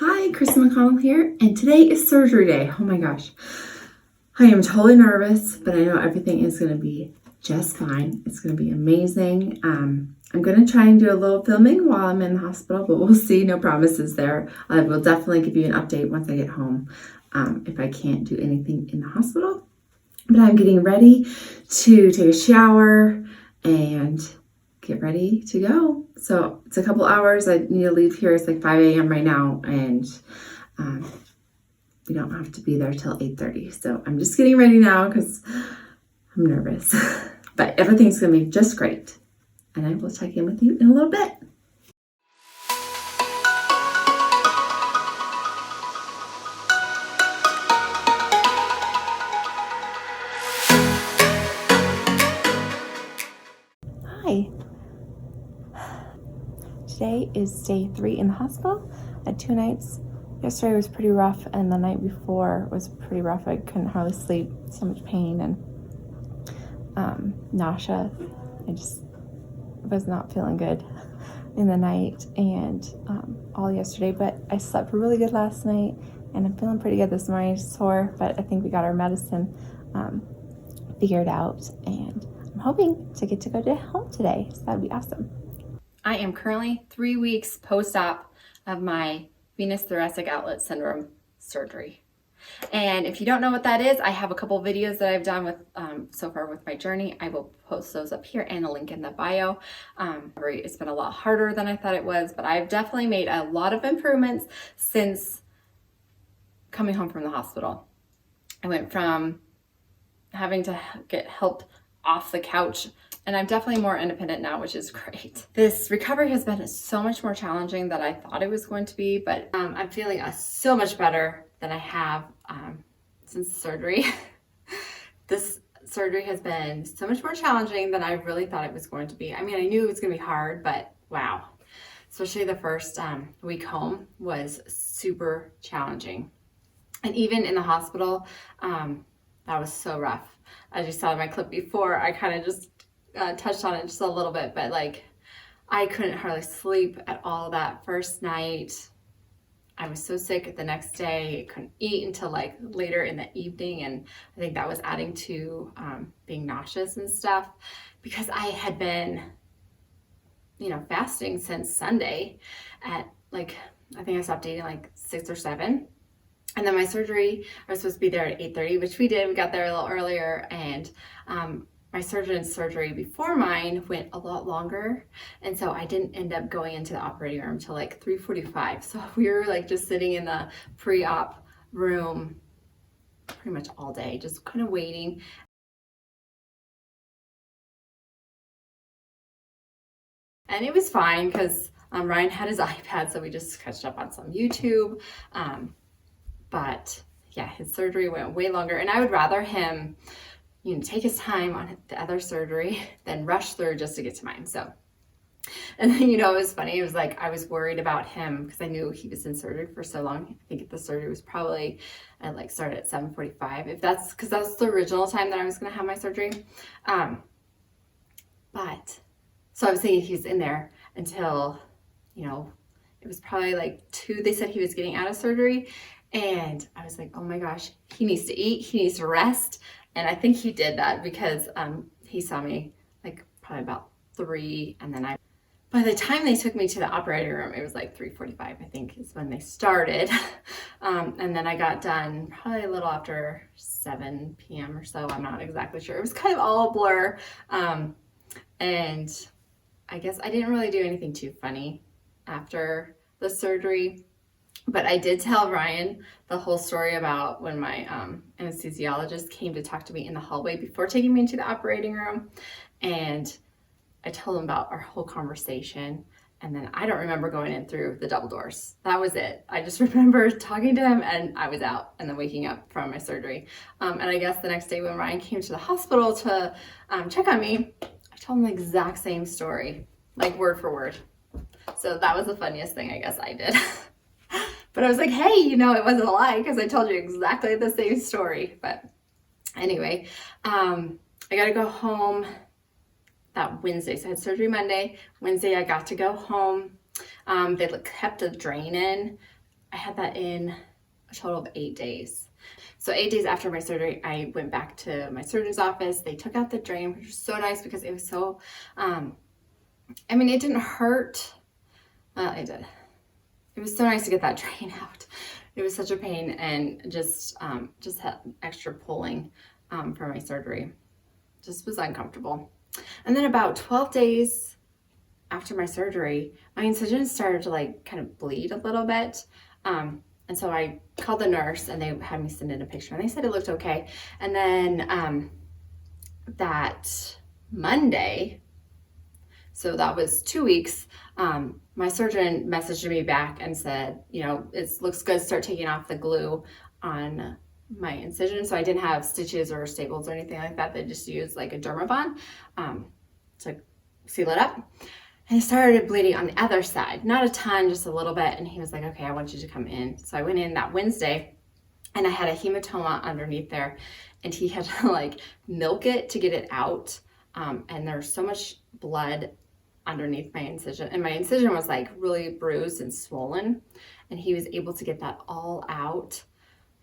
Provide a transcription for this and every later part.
Hi, Kristin McConnell here, and today is surgery day. Oh my gosh. I am totally nervous, but I know everything is going to be just fine. It's going to be amazing. I'm going to try and do a little filming while I'm in the hospital, but we'll see. No promises there. I will definitely give you an update once I get home if I can't do anything in the hospital. But I'm getting ready to take a shower and get ready to go. So it's a couple hours. I need to leave here. It's like 5 a.m. right now, and we don't have to be there till 8:30. So I'm just getting ready now because I'm nervous. But everything's going to be just great. And I will check in with you in a little bit. Hi. Today is day 3 in the hospital. I had 2 nights. Yesterday was pretty rough, and the night before was pretty rough. I couldn't hardly sleep, so much pain and nausea. I just was not feeling good in the night and all yesterday, but I slept really good last night, and I'm feeling pretty good this morning. Sore, but I think we got our medicine figured out, and I'm hoping to get to go to home today, so that'd be awesome. I am currently 3 weeks post-op of my Venous Thoracic Outlet Syndrome surgery. And if you don't know what that is, I have a couple videos that I've done with so far with my journey. I will post those up here and a link in the bio. It's been a lot harder than I thought it was, but I've definitely made a lot of improvements since coming home from the hospital. I went from having to get help off the couch, and I'm definitely more independent now, which is great. This recovery has been so much more challenging than I thought it was going to be, but I'm feeling so much better than I have since surgery. This surgery has been so much more challenging than I really thought it was going to be. I mean, I knew it was going to be hard, but wow. Especially the first week home was super challenging. And even in the hospital, that was so rough. As you saw in my clip before, I kind of just touched on it just a little bit, but like I couldn't hardly sleep at all that first night. I was so sick the next day, couldn't eat until like later in the evening, and I think that was adding to being nauseous and stuff, because I had been, fasting since Sunday at like, I think I stopped eating like 6 or 7. And then my surgery, I was supposed to be there at 8:30, which we did. We got there a little earlier, and my surgeon's surgery before mine went a lot longer, and so I didn't end up going into the operating room till like 3:45. So we were like just sitting in the pre-op room pretty much all day, just kind of waiting. And it was fine because Ryan had his iPad, so we just catched up on some YouTube. But yeah, his surgery went way longer, and I would rather him take his time on the other surgery than rush through just to get to mine. So, and then, it was funny. It was like, I was worried about him because I knew he was in surgery for so long. I think the surgery was probably started at 7:45. If that's, because that's the original time that I was going to have my surgery. But so I was thinking he was in there until, it was probably like 2. They said he was getting out of surgery. And I was like, oh my gosh, he needs to eat. He needs to rest. And I think he did that because he saw me like probably about 3. And then by the time they took me to the operating room, it was like 3:45, I think is when they started. And then I got done probably a little after 7 p.m. or so. I'm not exactly sure. It was kind of all a blur. And I guess I didn't really do anything too funny after the surgery. But I did tell Ryan the whole story about when my anesthesiologist came to talk to me in the hallway before taking me into the operating room. And I told him about our whole conversation. And then I don't remember going in through the double doors. That was it. I just remember talking to him, and I was out and then waking up from my surgery. And I guess the next day when Ryan came to the hospital to check on me, I told him the exact same story, like word for word. So that was the funniest thing I guess I did. But I was like, hey, it wasn't a lie because I told you exactly the same story. But anyway, I got to go home that Wednesday. So I had surgery Monday. Wednesday, I got to go home. They kept the drain in I had that in a total of 8 days. So 8 days after my surgery, I went back to my surgeon's office. They took out the drain, which was so nice because it was so, I mean, it didn't hurt. Well, it did. It was so nice to get that drain out. It was such a pain, and just had extra pulling for my surgery. Just was uncomfortable. And then about 12 days after my surgery, my incision started to like kind of bleed a little bit. And so I called the nurse and they had me send in a picture and they said it looked okay. And then that Monday, so that was 2 weeks, my surgeon messaged me back and said, you know, it looks good, start taking off the glue on my incision. So I didn't have stitches or staples or anything like that. They just used like a Dermabond to seal it up. And it started bleeding on the other side, not a ton, just a little bit. And he was like, okay, I want you to come in. So I went in that Wednesday and I had a hematoma underneath there and he had to like milk it to get it out. And there's so much blood underneath my incision, and my incision was like really bruised and swollen, and he was able to get that all out.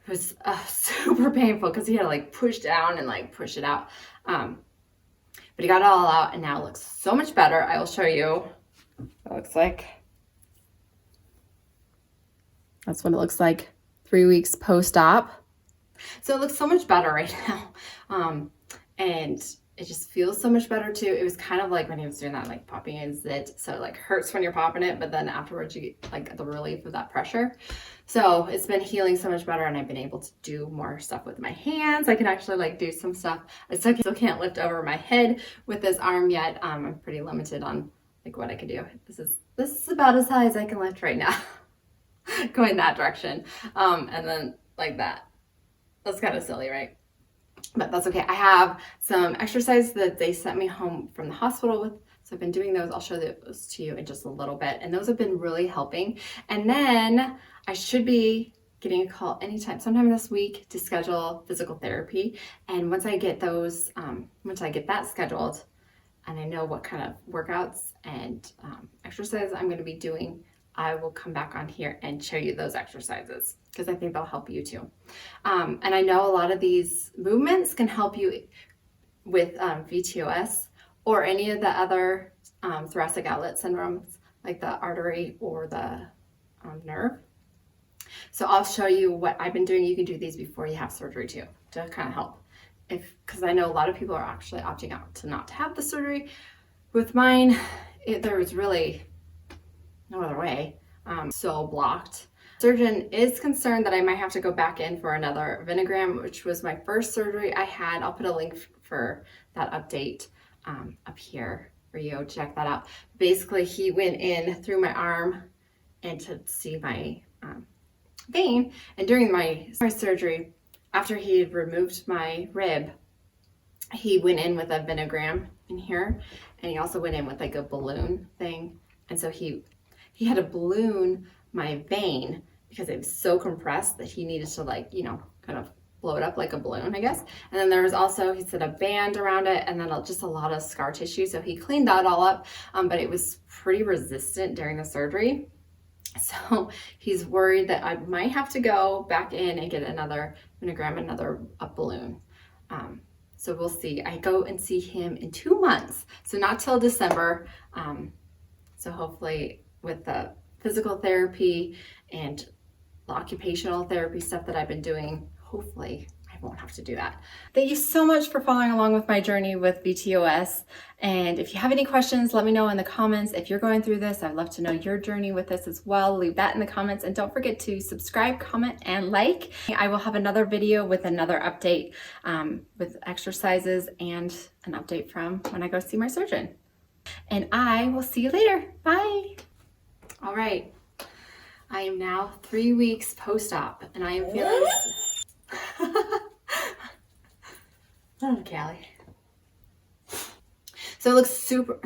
It was super painful because he had to like push down and like push it out. But he got it all out and now it looks so much better. I will show you what it looks like. That's what it looks like 3 weeks post-op. So it looks so much better right now. And it just feels so much better too. It was kind of like when he was doing that, like popping in zit. So it like hurts when you're popping it, but then afterwards you get like the relief of that pressure. So it's been healing so much better, and I've been able to do more stuff with my hands. I can actually like do some stuff. I still can't lift over my head with this arm yet. I'm pretty limited on like what I can do. This is about as high as I can lift right now. Going that direction. And then like that. That's kind of silly, right? But that's okay. I have some exercises that they sent me home from the hospital with. So I've been doing those. I'll show those to you in just a little bit. And those have been really helping. And then I should be getting a call anytime, sometime this week, to schedule physical therapy. And once I get those, once I get that scheduled and I know what kind of workouts and exercises I'm going to be doing, I will come back on here and show you those exercises because I think they'll help you too. And I know a lot of these movements can help you with vTOS or any of the other thoracic outlet syndromes like the artery or the nerve. So I'll show you what I've been doing. You can do these before you have surgery too to kind of help. Because I know a lot of people are actually opting out to not have the surgery. With mine, there was really no other way. So blocked. Surgeon is concerned that I might have to go back in for another venogram, which was my first surgery I had. I'll put a link for that update up here for you to check that out. Basically, he went in through my arm and to see my vein. And during my surgery, after he had removed my rib, he went in with a venogram in here, and he also went in with like a balloon thing. And so he had to balloon my vein because it was so compressed that he needed to like, you know, kind of blow it up like a balloon, I guess. And then there was also, he said, a band around it, and then just a lot of scar tissue. So he cleaned that all up, but it was pretty resistant during the surgery. So he's worried that I might have to go back in and get another venogram, another balloon. So we'll see. I go and see him in 2 months, so not till December. So hopefully with the physical therapy and the occupational therapy stuff that I've been doing, hopefully I won't have to do that. Thank you so much for following along with my journey with vTOS. And if you have any questions, let me know in the comments. If you're going through this, I'd love to know your journey with this as well. Leave that in the comments, and don't forget to subscribe, comment, and like. I will have another video with another update with exercises and an update from when I go see my surgeon. And I will see you later. Bye. All right. I am now 3 weeks post-op, and I am feeling... Oh, Callie. So it looks super...